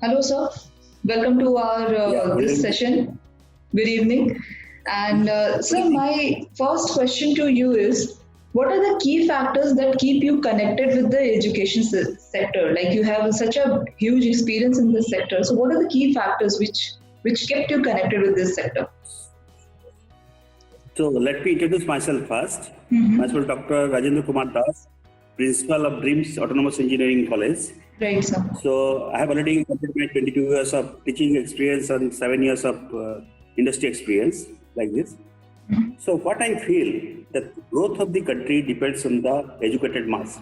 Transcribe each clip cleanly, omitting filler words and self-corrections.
Hello, sir. Welcome to our Yeah, good this evening. session. Good evening. And Good sir, evening. my first question to you is, what are the key factors that keep you connected with the education sector? Like you have such a huge experience in this sector. So, what are the key factors which kept you connected with this sector? So let me introduce myself first. Mm-hmm. Myself, Dr. Rajendra Kumar Das, Principal of DRIEMS Autonomous Engineering College. Right, sir. So I have already completed my 22 years of teaching experience and 7 years of industry experience like this. So what I feel that growth of the country depends on the educated mass.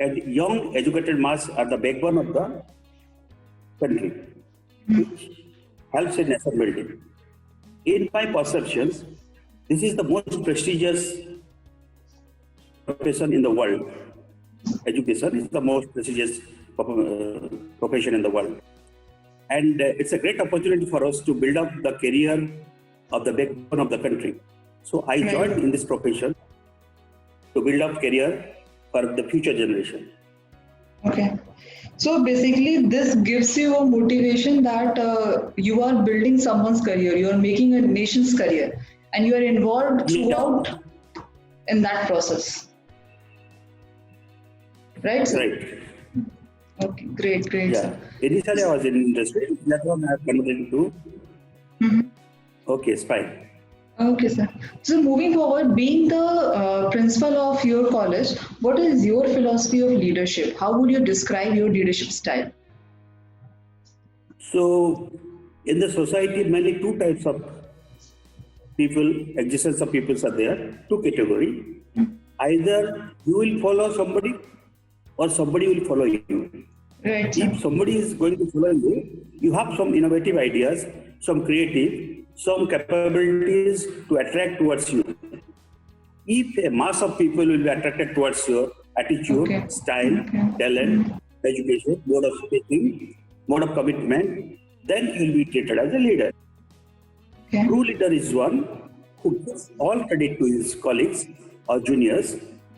And young educated mass are the backbone of the country, which helps in nation building. In my perceptions, this is the most prestigious profession in the world. Education is the most prestigious profession in the world. And it's a great opportunity for us to build up the career of the backbone of the country. So I joined Right. in this profession to build up career for the future generation. Okay. So basically, this gives you a motivation that you are building someone's career, you are making a nation's career, and you are involved Yes, throughout in that process. Right, sir? right. Okay, great, great, Yeah. sir. Initially, I was in industry. That one I have converted to. Mhm. Okay, it's fine. Okay, sir. So moving forward, being the principal of your college, what is your philosophy of leadership? How would you describe your leadership style? So, in the society, mainly two types of people, existence of peoples are there, two category. Either you will follow somebody or somebody will follow you. Right, sir. If somebody is going to follow you, you have some innovative ideas, some creative, some capabilities to attract towards you. If a mass of people will be attracted towards your Okay. attitude, style, Okay. talent, education, mode of speaking, mode of commitment, then you will be treated as a leader. Okay. True leader is one who gives all credit to his colleagues or juniors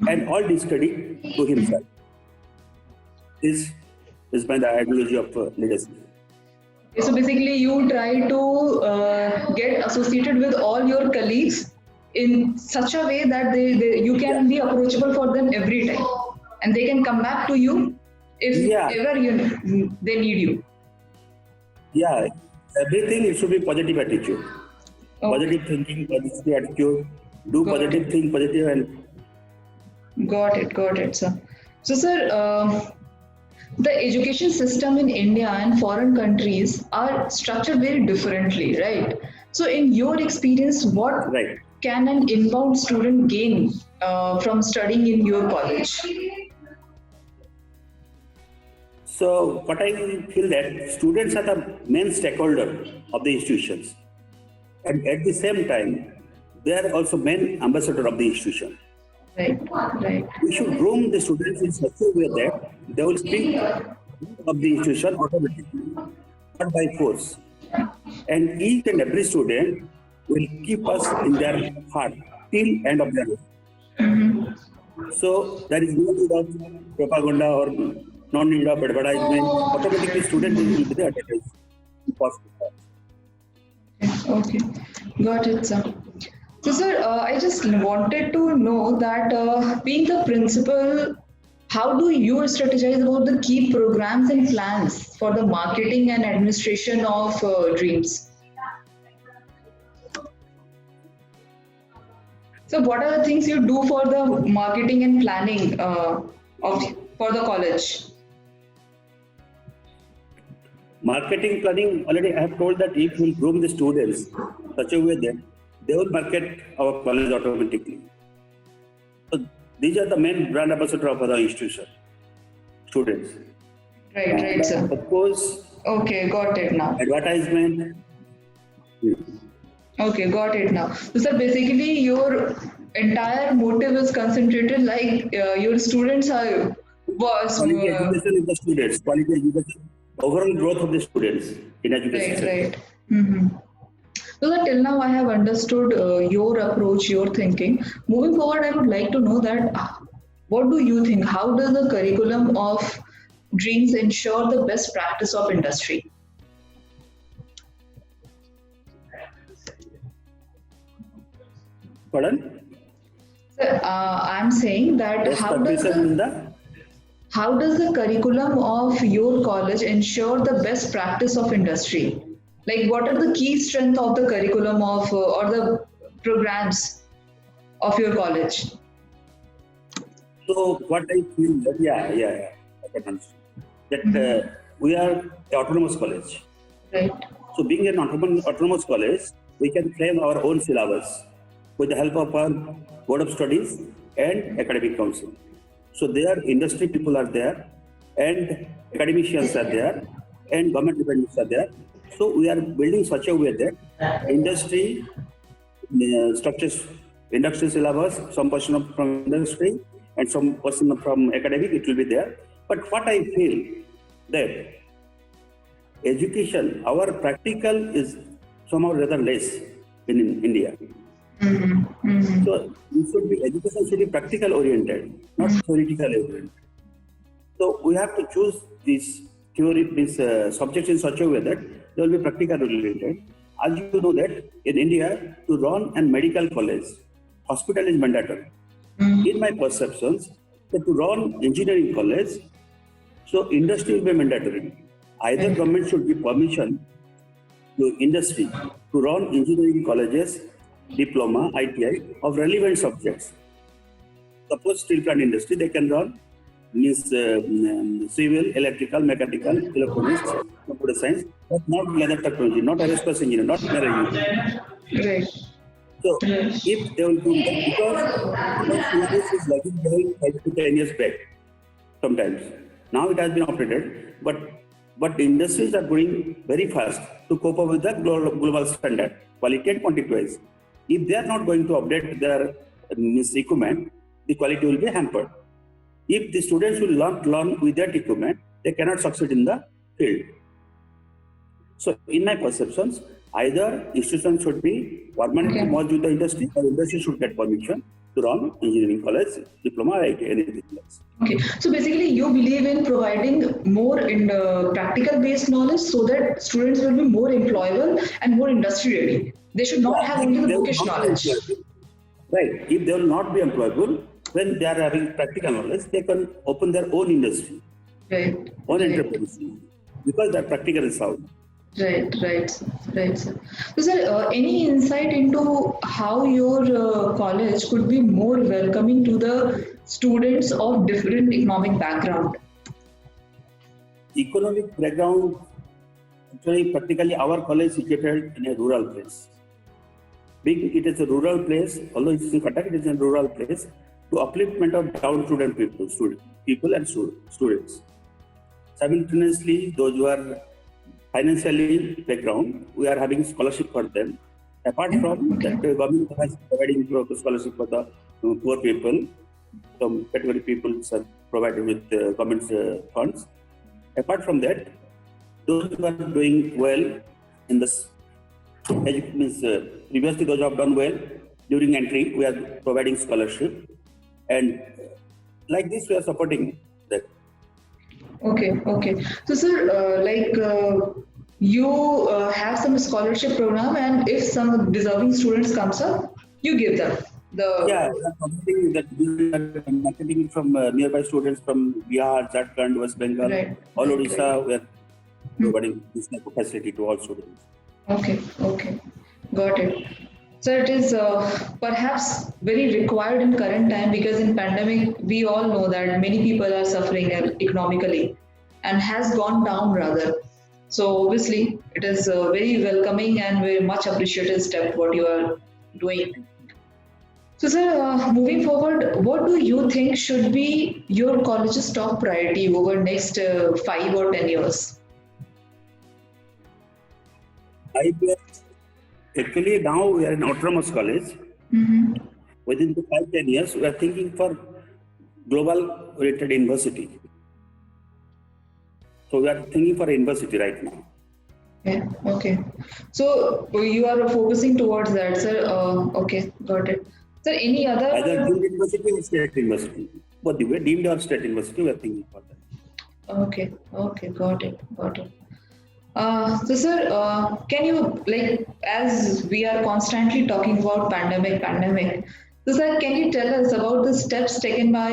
and all discredit to himself. This is my the ideology of leadership. Okay, so basically, you try to get associated with all your colleagues in such a way that you Yeah, can be approachable for them every time, and they can come back to you if yeah, ever they need you. yeah. Everything it should be positive attitude, Okay, positive thinking, positive attitude. Do got positive it, thing, positive, and got it, sir. So, sir, the education system in India and foreign countries are structured very differently, right? So, in your experience, what right. can an inbound student gain from studying in your college? So, what I feel that students are the main stakeholder of the institutions, and at the same time, they are also main ambassador of the institution. Right, right. We should groom the students in such a way that they will speak of the institution automatically, not by force. And each and every student will keep us in their heart till end of their life. So there is no need of propaganda or no need of advertisement. Automatically, student will be the advertisement. Okay, got it, sir. So, sir, I just wanted to know that being the principal, how do you strategize about the key programs and plans for the marketing and administration of Dreams? So, what are the things you do for the marketing and planning of for the college? Marketing planning, already I have told that if we groom the students such a way that they will market our college automatically. So these are the main brand ambassador of our institution, students. Right, right, And sir. of course, Okay, got it now. advertisement. Okay, got it now. So, basically, your entire motive is concentrated like your students are was Quality education in the students, quality education, overall growth of the students in education right, sector. right. Mm-hmm. So that till now I have understood your approach, your thinking. Moving forward, I would like to know that what do you think? How does the curriculum of DRIEMS ensure the best practice of industry? Pardon? Sir, I'm saying that Best practices in the how does the curriculum of your college ensure the best practice of industry? Like, what are the key strengths of the curriculum of or the programs of your college? so what I feel that I can understand that we are an autonomous college. Right. So being an autonomous college, we can frame our own syllabus with the help of our board of studies and academic council. So there industry people are there and academicians are there and government dependents are there. So we are building such a way that industry structures, industry syllabus, some portion from industry and some portion from academic, it will be there. But what I feel that education, our practical is somehow rather less in India. So we should be education should be practical oriented, not theoretical oriented. So we have to choose these subjects in such a way that they will be practical oriented. As you know that in India, to run a medical college, hospital is mandatory. In my perceptions, that to run engineering college, so industry will be mandatory. Either government should give permission to industry to run engineering colleges, diploma, ITI of relevant subjects. Suppose steel plant industry, they can run civil, electrical, mechanical, electronics, computer science, but not leather technology, not aerospace engineering, not marine engineering. Right. So if they will do that, because syllabus is lagging behind 5 to 10 years back sometimes. Now it has been updated, but the industries are going very fast to cope up with the global standard, quality and quantity wise. If they are not going to update their equipment, the quality will be hampered. If the students will not learn with that equipment, they cannot succeed in the field. So in my perceptions, either institution should be permanently merged with the industry, or industry should get permission to run engineering college, diploma, IT, anything else. Okay, so basically you believe in providing more in practical based knowledge so that students will be more employable and more industry ready. They should not have only the bookish knowledge. Right. If they will not be employable, when they are having practical knowledge, they can open their own industry, own entrepreneurship, because that practical is sound. Right. Sir. So, sir, any insight into how your college could be more welcoming to the students of different economic background? Economic background, actually, practically our college is situated in a rural place. Being it is a rural place, although it is in Cuttack, it is a rural place, to upliftment of downtrodden people and students. Simultaneously, those who are financially background, we are having scholarship for them. Apart from that, the government has providing scholarship for the poor people. Some category people are provided with government funds. Apart from that, those who are doing well in this previously those who have done well during entry, we are providing scholarship, and like this we are supporting that. Okay. So, sir, you have some scholarship program, and if some deserving students comes up, you give them the. Yeah, we are promoting that. We are marketing from nearby students from Bihar, Jharkhand, West Bengal, all Odisha. We are providing this type of facility to all students. Okay, got it. So it is perhaps very required in current time, because in pandemic we all know that many people are suffering economically and has gone down rather. So obviously it is a very welcoming and very much appreciated step what you are doing. So sir, moving forward, what do you think should be your college's top priority over next 5 or 10 years? Actually, now we are in autonomous college. Within the 5-10 years, we are thinking for global-oriented university. So we are thinking for a university right now. Okay. So you are focusing towards that, sir. Okay, got it. Sir, any other? Either deemed university or state university. But the way deemed or state university, we are thinking for that. Okay, okay, got it. So, sir, can you, like, as we are constantly talking about pandemic, so, sir, can you tell us about the steps taken by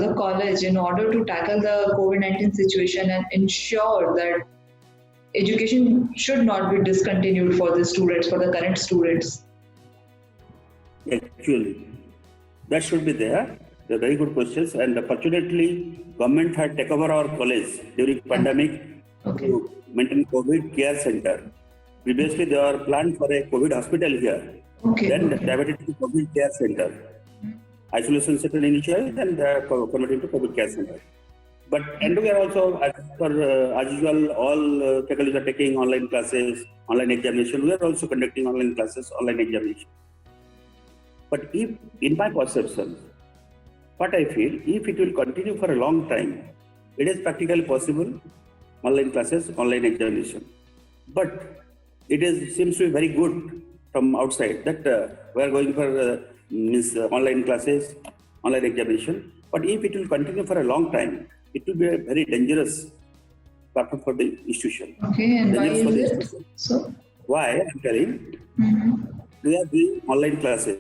the college in order to tackle the COVID-19 situation and ensure that education should not be discontinued for the students, for the current students? Actually, that should be there. They're very good questions. And fortunately, government had taken over our college during pandemic Okay, to maintain COVID care center. Previously, they were planned for a COVID hospital here. okay, Then okay. diverted to COVID care center. Isolation center initially, then they are converted to COVID care center. But and we are also, as usual, all faculties are taking online classes, online examination. We are also conducting online classes, online examination. But if, in my perception, what I feel, if it will continue for a long time, it is practically possible, online classes, online examination. But it is seems to be very good from outside that we are going for online classes, online examination. But if it will continue for a long time, it will be a very dangerous platform for the institution. Okay, and why Dangerous for is the it institution. so? Why? I'm telling, Mm-hmm. we are doing online classes.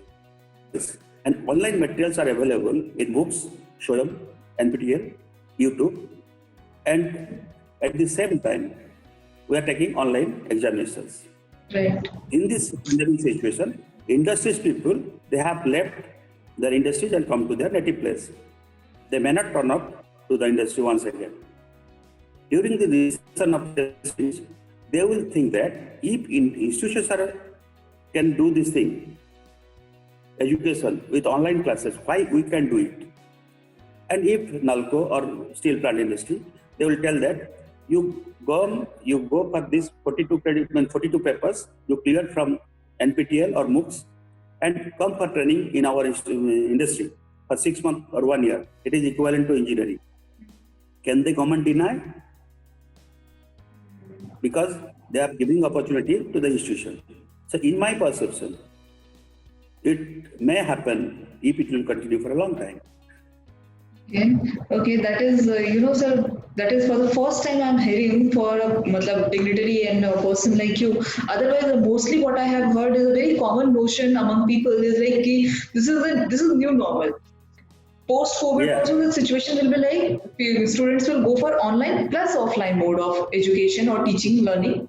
And online materials are available in books, Shoyam, NPTEL, YouTube, and at the same time, we are taking online examinations. Right. In this pandemic situation, industries people, they have left their industries and come to their native place. They may not turn up to the industry once again. During the reason of this, they will think that if institutions can do this thing, education with online classes, why we can do it? And if NALCO or steel plant industry, they will tell that you go for this 42 credit, 42 papers, you clear from NPTEL or MOOCs and come for training in our industry for 6 months or 1 year. It is equivalent to engineering. Can the government deny? Because they are giving opportunity to the institution. So in my perception, it may happen if it will continue for a long time. Okay, okay, that is, sir, that is for the first time I'm hearing for a matlab, dignitary and a person like you. Otherwise, mostly what I have heard is a very common notion among people is like, ki, this is new normal. Post-COVID, Yeah. also the situation will be like students will go for online plus offline mode of education or teaching, learning.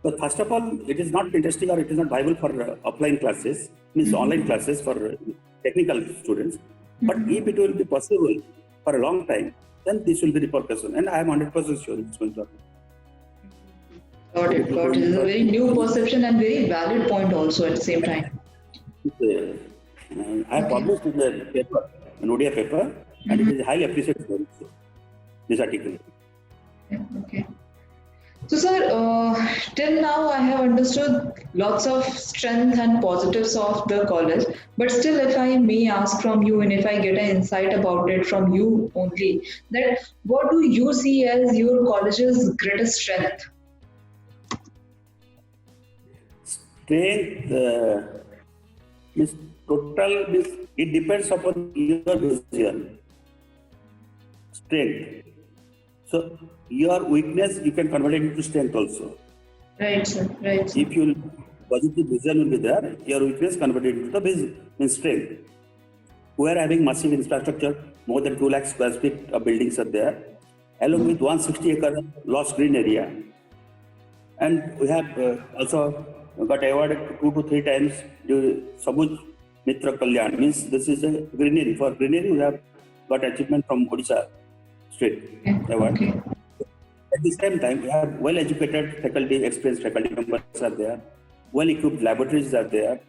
But first of all, it is not interesting or it is not viable for offline classes, means online classes for technical students. But if it will be possible for a long time, then this will be repercussion. And I am 100% sure it's going to happen. Got it, got it. It's a very new perception and very valid point also at the same time. I have published in the paper, an ODI paper, and it is highly appreciated also, this article. Okay. So, sir, till now I have understood lots of strength and positives of the college, but still, if I may ask from you and if I get an insight about it from you only, that what do you see as your college's greatest strength? Strength means total means it depends upon your vision. Strength. So your weakness you can convert it into strength also. Right, sir. Right, sir. If your positive vision will be there, your weakness converted into the means strength. We are having massive infrastructure, more than 2 lakh square feet of buildings are there, along with 160 acre lost green area. And we have also got awarded 2 to 3 times the Sabuj Mitra Kalyan, means this is a greenery. For greenery, we have got achievement from Odisha state award. Okay. At the same time, we have well-educated faculty, experienced faculty members are there, well-equipped laboratories are there,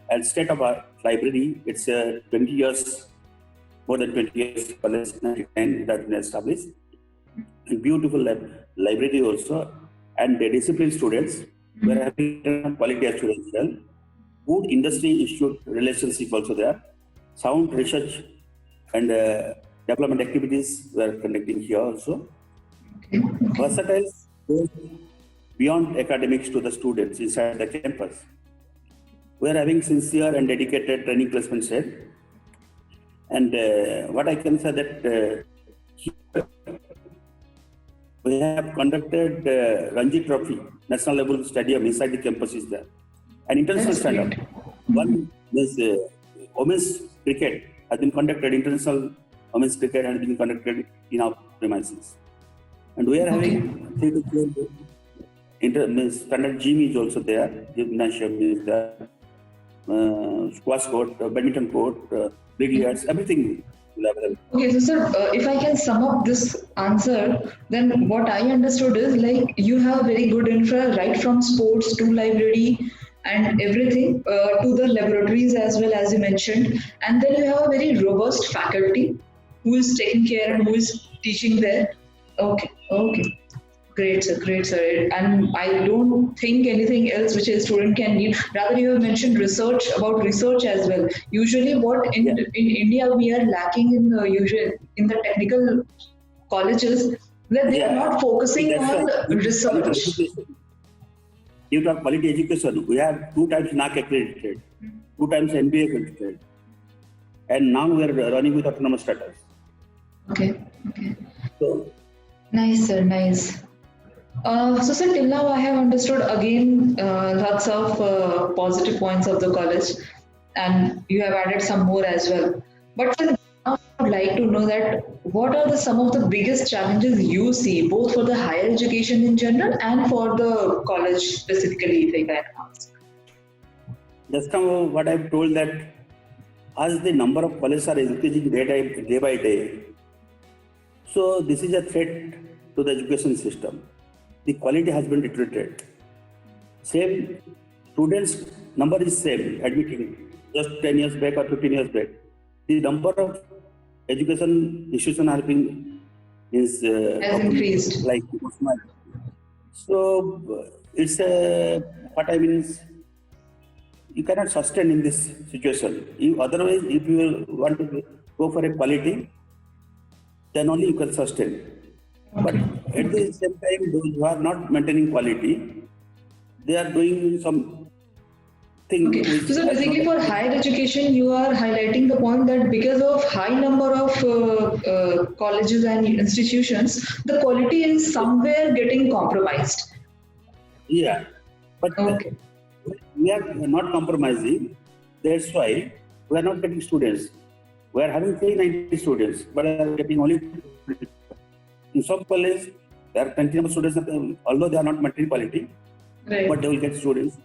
and state-of-art library. It's 20 years, more than 20 years, college 99 that has been established. And beautiful library also, and the disciplined students. We are having quality assurance as well. Good industry-institute relationship also there. Sound research and development activities we are conducting here also. Okay. Versatile goes beyond academics to the students inside the campus. We are having sincere and dedicated training placement set. And what I can say that We have conducted Ranji Trophy, national level stadium inside the campus is there. An international That's stand-up. great. One is women's cricket has been conducted, international women's cricket has been conducted in our premises. And we are having 3 to 4 standard gym is also there, gymnasium is there, squash court, badminton court, billiards, everything is available. Okay, so sir, if I can sum up this answer, then what I understood is like you have very good infra right from sports to library and everything to the laboratories as well as you mentioned, and then you have a very robust faculty who is taking care and who is teaching there. Okay, okay. Great, sir. And I don't think anything else which a student can need. Rather, you have mentioned research about research as well. Usually, what in India we are lacking in the usual in the technical colleges that they are not focusing on research. You talk quality education. We have 2 times NAC accredited, 2 times NBA accredited, and now we are running with autonomous status. Okay. So Nice, sir. Nice. So, sir, till now I have understood again lots of positive points of the college, and you have added some more as well. But sir, now I would like to know that what are some of the biggest challenges you see, both for the higher education in general and for the college specifically, if I can ask? just now what I've told that as the number of colleges are increasing day by day, so this is a threat to the education system. The quality has been deteriorated. Same students number is same admitting just 10 years back or 15 years back. The number of education institutions have been Has increased. like so it's a what I mean is you cannot sustain in this situation. Otherwise, if you want to go for a quality, then only you can sustain. But at the same time, those who are not maintaining quality, they are doing some thing. Okay. So basically for higher education, you are highlighting the point that because of high number of colleges and institutions, the quality is somewhere getting compromised. Yeah, but Okay. we are not compromising. That's why we are not getting students. We are having 390 students, but are getting only. In some colleges, there are plenty of students, although they are not maintaining quality, Right. but they will get students.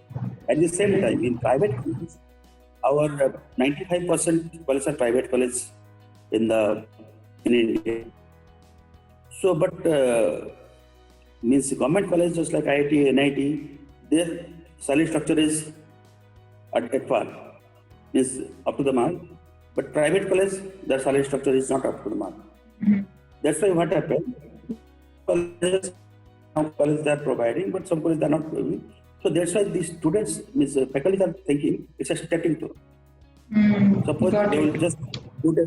At the same time, in private colleges, our 95% colleges are private colleges in India. So, but means government colleges just like IIT, NIT, their salary structure is at par, means up to the mark. But private college, their salary structure is not up to the mark. That's why what happened, colleges, some colleges they are providing, but some colleges they are not providing. So that's why these students, means faculty are thinking it's a stepping stone. Suppose they will just put a,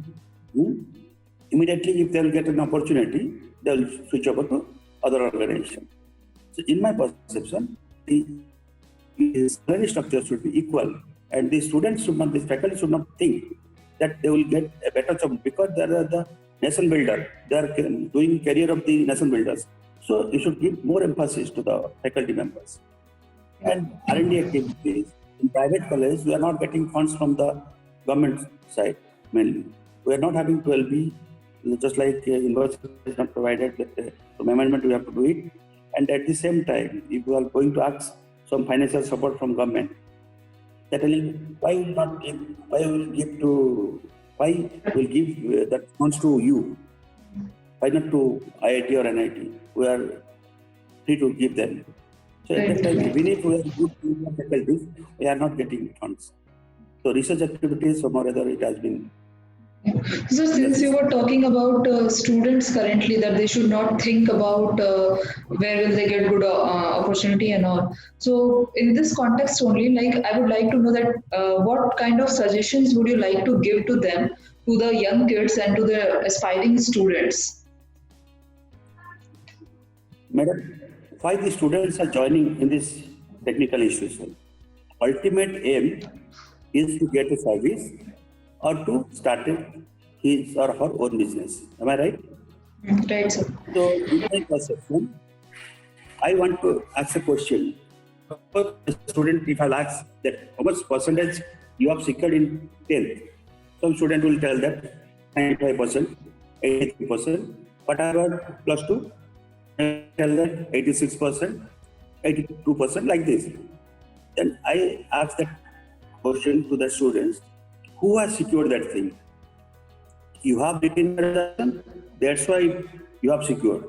immediately if they will get an opportunity, they will switch over to other organization. So in my perception, the salary structure should be equal, and the students should not, the faculty should not think that they will get a better job because they are the nation builder. They are doing career of the nation builders. So you should give more emphasis to the faculty members. And R&D activities in private colleges, we are not getting funds from the government side mainly. We are not having 12B, just like university is not provided some amendment, we have to do it. And at the same time, if you are going to ask some financial support from government, they're telling why will give that funds to you? Why not to IIT or NIT? We are free to give them. So at that time, even if we are good faculties, we are not getting funds. So research activities, some or other, it has been. So since you were talking about students currently that they should not think about where will they get good opportunity and all. So in this context only, like I would like to know that what kind of suggestions would you like to give to them, to the young kids and to the aspiring students? Madam, why the students are joining in this technical institution? Ultimate aim is to get a service or to start his or her own business. Am I right? Right, sir. So, in my perception, I want to ask a question. Suppose a student, if I'll ask that how much percentage you have secured in 10th, some student will tell that 95%, 83%, but I got plus 2, tell that 86%, 82%, like this. Then I ask that question to the students, who has secured that thing? You have written the resolution, that's why you have secured.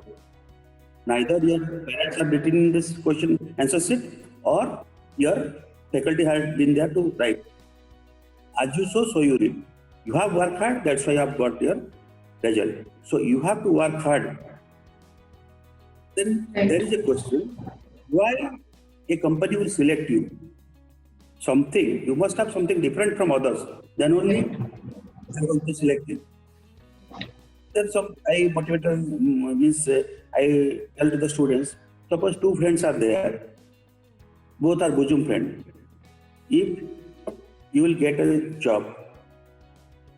Neither your parents have written in this question answer sheet or your faculty has been there to write. As you sow, so you reap. You have worked hard, that's why you have got your result. So you have to work hard. Then there is a question, why a company will select you? Something, you must have something different from others. Then only they are going to select you. Then I motivated means I tell to the students, suppose two friends are there, both are bosom friends. If you will get a job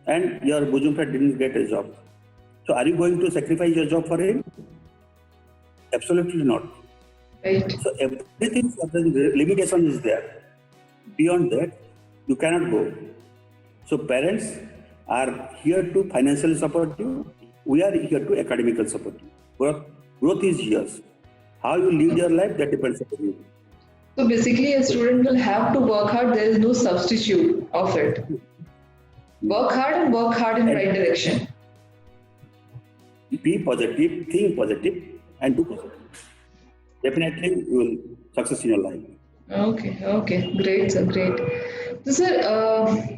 and your bosom friend didn't get a job, so are you going to sacrifice your job for him? Absolutely not. Right. So everything, limitation is there. Beyond that, you cannot go. So parents are here to financially support you. We are here to academically support you. Growth is yours. How you live your life, that depends on you. So basically, a student will have to work hard. There is no substitute of it. Work hard and work hard in the right direction. Be positive, think positive, and do positive. Definitely, you will success in your life. Okay, great, sir, great. So, sir,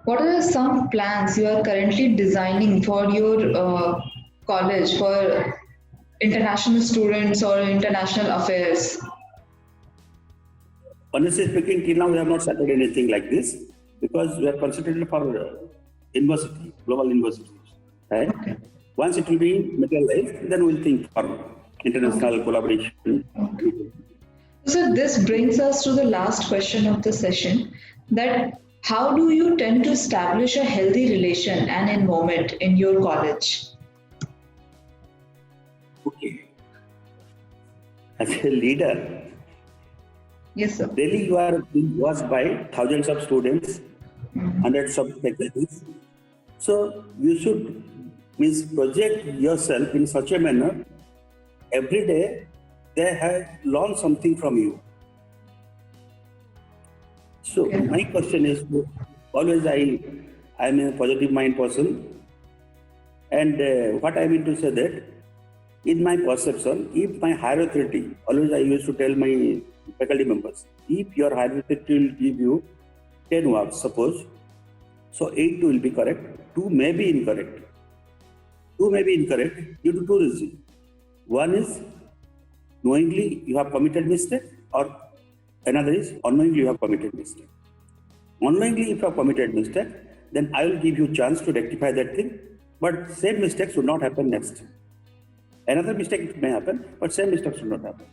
what are some plans you are currently designing for your college for international students or international affairs? Honestly speaking, till now we have not started anything like this because we are concentrated for university, global universities. Right? Okay. Once it will be materialized, then we'll think for international collaboration. So this brings us to the last question of the session, that how do you tend to establish a healthy relation and environment in your college? Okay. As a leader, Yes, sir. daily you are being watched by thousands of students, hundreds of faculties. So you should project yourself in such a manner every day they have learned something from you. So my question is, always I am a positive mind person, and what I mean to say that in my perception, if my higher authority, always I used to tell my faculty members, if your higher authority will give you 10 words, suppose, so 8 will be correct, 2 may be incorrect. 2 may be incorrect due to 2 reasons. One is knowingly you have committed mistake, or another is unknowingly you have committed mistake. Unknowingly if you have committed mistake, then I will give you chance to rectify that thing, but same mistake should not happen next. Another mistake may happen, but same mistake should not happen.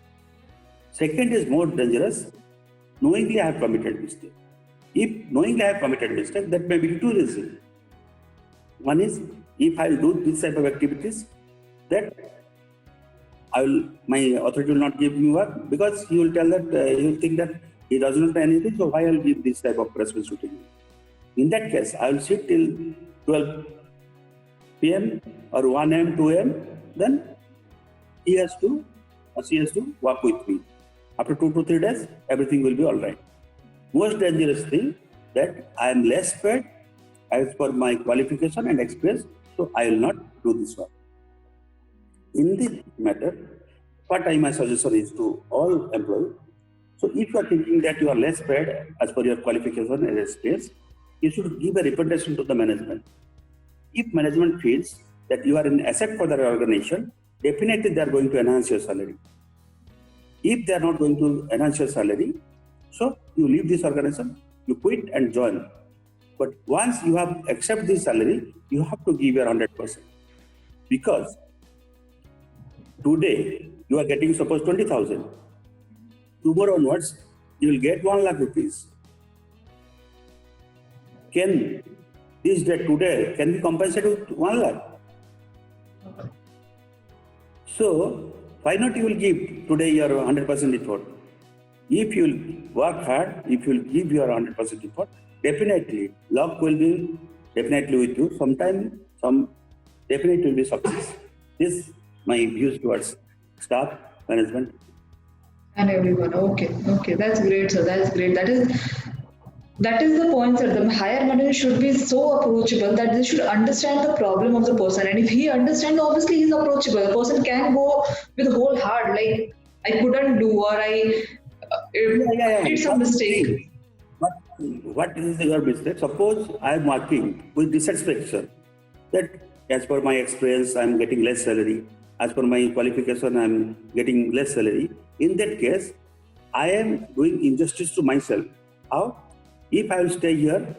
Second is more dangerous, knowingly I have committed mistake. If knowingly I have committed mistake, that may be 2 reasons. One is, if I do this type of activities, that my authority will not give me work, because he will tell that he will think that he does not know anything, so why I will give this type of responsibility. In that case, I will sit till 12 p.m. or 1 a.m., 2 a.m., then he has to, or she has to work with me. After 2 to 3 days, everything will be all right. Most dangerous thing that I am less paid as per my qualification and experience, so I will not do this work. In this matter, what my suggestion is to all employees, so if you are thinking that you are less paid as per your qualification and experience, you should give a representation to the management. If management feels that you are an asset for their organization, definitely they are going to enhance your salary. If they are not going to enhance your salary, so you leave this organization, you quit and join. But once you have accepted this salary, you have to give your 100%. Because today you are getting suppose 20,000. Tomorrow onwards, you will get 1 lakh rupees. Can this debt today can be compensated with 1 lakh? So, why not you will give today your 100% effort? If you will work hard, if you will give your 100% effort, definitely luck will be definitely with you. Sometime, some definitely will be success. This my views towards staff management. And everyone. Okay, that's great, sir. That's great. That is the point, sir. The higher management should be so approachable that they should understand the problem of the person. And if he understands, obviously he's approachable. The person can go with whole heart, like I couldn't do or I did some mistake. What is your mistake? Suppose I am working with dissatisfaction that as per my experience I am getting less salary, as per my qualification I am getting less salary. In that case, I am doing injustice to myself. How? If I will stay here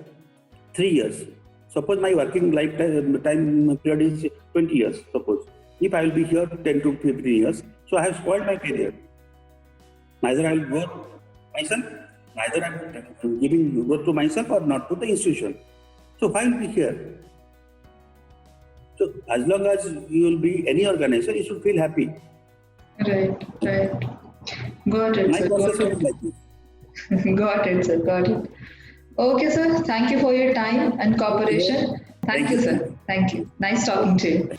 3 years, suppose my working lifetime time period is 20 years, suppose. If I will be here 10 to 15 years, so I have spoiled my career. Neither I will go myself, neither I am giving work to myself or not to the institution. So why will be here? So as long as you will be any organization, you should feel happy. Right. Got it, My sir. process Got is it. like this. Got it, sir. Got it. Okay, sir. Thank you for your time and cooperation. Thank Thank you, you. sir. Thank you. Nice talking to you.